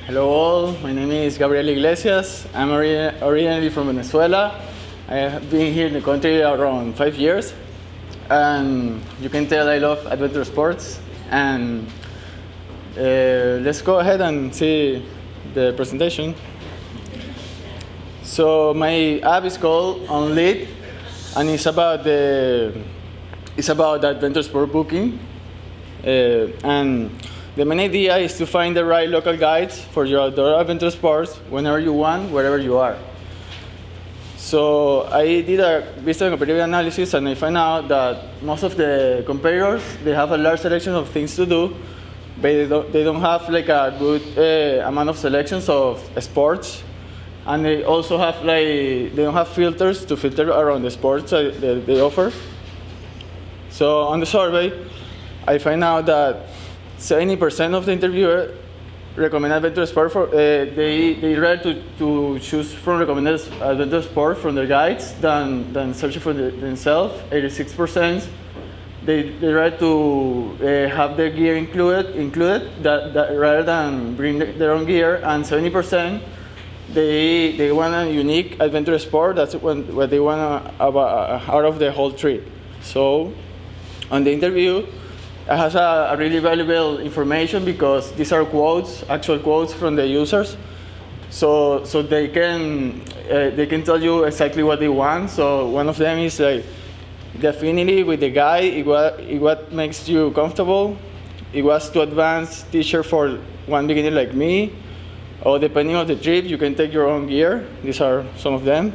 Hello all, my name is Gabriel Iglesias. I'm originally from Venezuela. I have been here in the country around 5 years. And you can tell I love adventure sports. And let's go ahead and see the presentation. So my app is called OnLead, and it's about adventure sport booking. And the main idea is to find the right local guides for your outdoor adventure sports whenever you want, wherever you are. So I did a business and competitive analysis, and I found out that most of the competitors, they have a large selection of things to do, but they don't have like a good amount of selections of sports, and they also have they don't have filters to filter around the sports that they offer. So on the survey, I find out that 70% of the interviewers recommend adventure sport for they rather to choose from recommended adventure sport from their guides than searching for themselves. 86% they rather to have their gear included that rather than bring their own gear, and 70% they want a unique adventure sport. That's what they want out of the whole trip. So on the interview, it has a really valuable information because these are actual quotes from the users. So they can tell you exactly what they want. So one of them is like the affinity with the guy, what makes you comfortable. It was too advanced teacher for one beginner like me, or depending on the trip, you can take your own gear. These are some of them.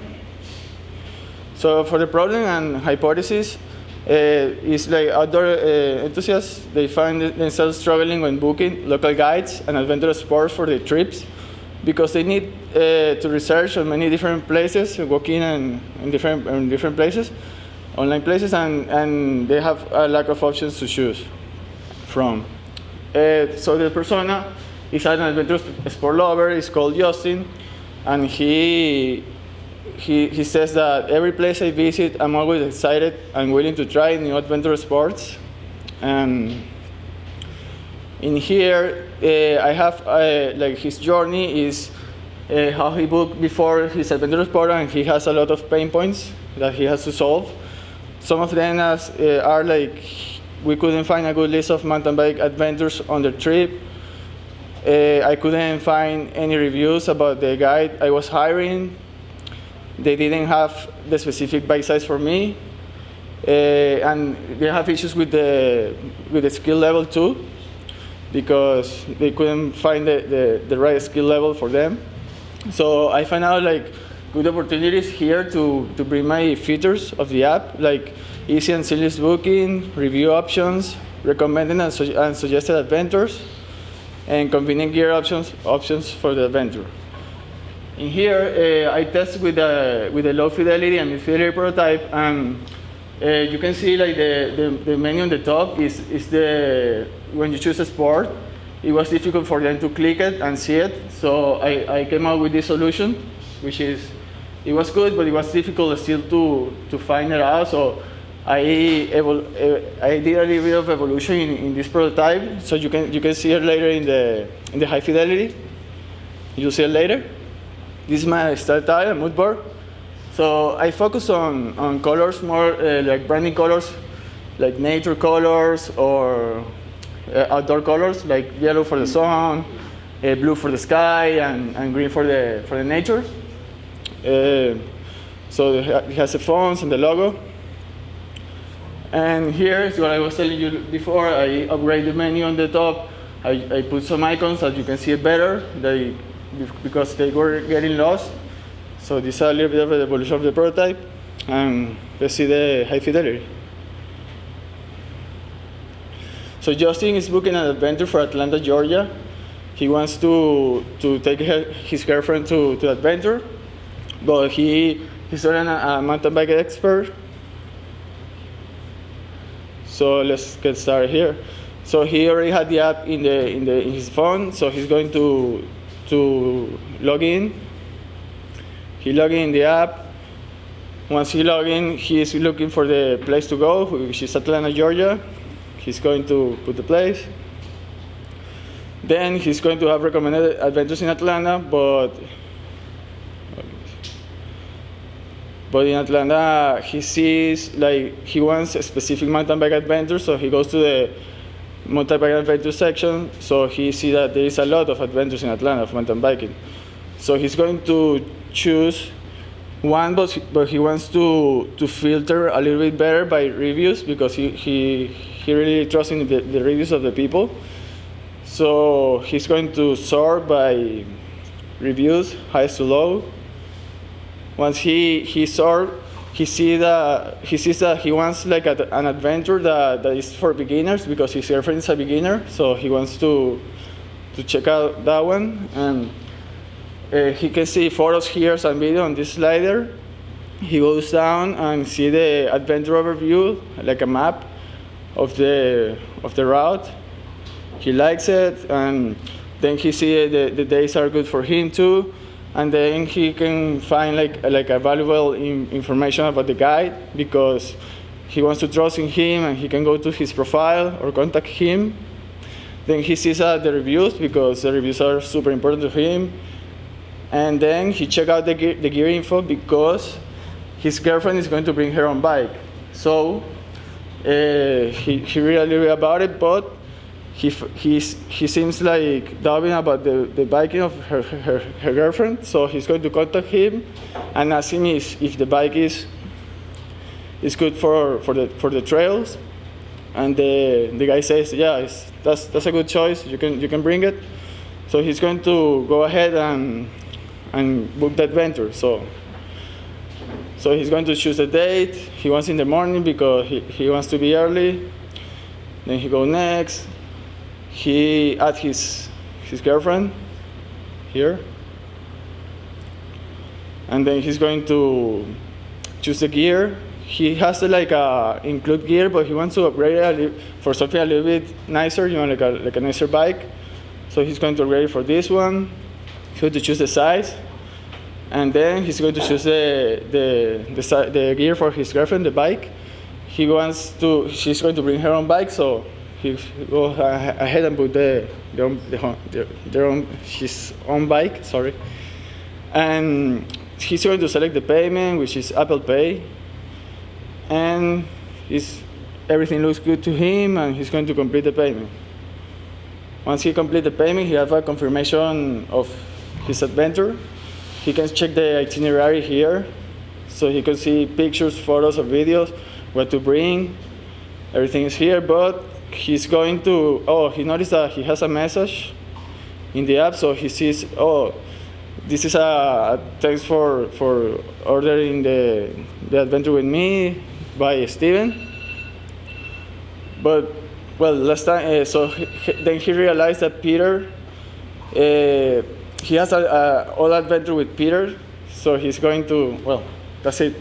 So for the problem and hypothesis, is like outdoor enthusiasts, they find themselves struggling when booking local guides and adventure sports for their trips because they need to research on many different places, walking in different places, online places, and they have a lack of options to choose from. So the persona is an adventure sport lover. He's called Justin, and he says that every place I visit, I'm always excited and willing to try new adventure sports. And in here, I have like his journey is how he booked before his adventure sport, and he has a lot of pain points that he has to solve. Some of them are like, we couldn't find a good list of mountain bike adventures on the trip. I couldn't find any reviews about the guide I was hiring. They didn't have the specific bike size for me, and they have issues with the skill level too, because they couldn't find the right skill level for them. So I found out like good opportunities here to bring my features of the app, like easy and seamless booking, review options, recommended and suggested adventures, and convenient gear options for the adventure. In here, I test with a low fidelity and mid fidelity prototype, and you can see like the menu on the top is when you choose a sport, it was difficult for them to click it and see it. So I came out with this solution, which is, it was good, but it was difficult still to find it out. So I did a little bit of evolution in this prototype. So you can see it later in the high fidelity. You'll see it later. This is my style tile, mood board. So I focus on colors more like branding colors, like nature colors or outdoor colors, like yellow for the sun, blue for the sky, and green for the nature. So it has the fonts and the logo. And here is what I was telling you before. I upgrade the menu on the top. I put some icons so you can see it better. Because they were getting lost. So this is a little bit of an evolution of the prototype. And let's see the high fidelity. So Justin is booking an adventure for Atlanta, Georgia. He wants to take his girlfriend to the adventure, but he's not a mountain bike expert. So let's get started here. So he already had the app in his phone, so he's going to log in. He logged in the app. Once he logs in, he is looking for the place to go, which is Atlanta, Georgia. He's going to put the place. Then he's going to have recommended adventures in Atlanta, but in Atlanta he sees like he wants a specific mountain bike adventure, so he goes to the mountain bike adventure section. So he sees that there is a lot of adventures in Atlanta of mountain biking. So he's going to choose one, but he wants to filter a little bit better by reviews, because he really trusts in the reviews of the people. So he's going to sort by reviews, highest to low. Once he sort, he sees that he wants like an adventure that is for beginners, because his girlfriend is a beginner. So he wants to check out that one, and he can see photos here and video on this slider. He goes down and see the adventure overview, like a map of the route. He likes it, and then he see the days are good for him too, and then he can find like a valuable information about the guide, because he wants to trust in him, and he can go to his profile or contact him. Then he sees the reviews, because the reviews are super important to him. And then he check out the gear info, because his girlfriend is going to bring her own bike. So he really about it, but he seems like doubting about the biking of her girlfriend. So he's going to contact him and ask him if the bike is good for the trails. And the guy says, yeah, that's a good choice. You can bring it. So he's going to go ahead and book the adventure. So he's going to choose a date. He wants in the morning because he wants to be early. Then he go next. He add his girlfriend here. And then he's going to choose the gear. He has to include gear, but he wants to upgrade it for something a little bit nicer, like a nicer bike. So he's going to upgrade it for this one. He's going to choose the size, and then he's going to choose the gear for his girlfriend, the bike. She's going to bring her own bike, so he goes ahead and put his own bike. Sorry, and he's going to select the payment, which is Apple Pay, and everything looks good to him, and he's going to complete the payment. Once he completes the payment, he has a confirmation of his adventure. He can check the itinerary here, so he can see pictures, photos, or videos, what to bring. Everything is here, but he's going to, he noticed that he has a message in the app, so he sees, this is a thanks for ordering the adventure with me by Steven. But last time, then he realized that Peter, he has an old adventure with Peter, so he's going to, that's it.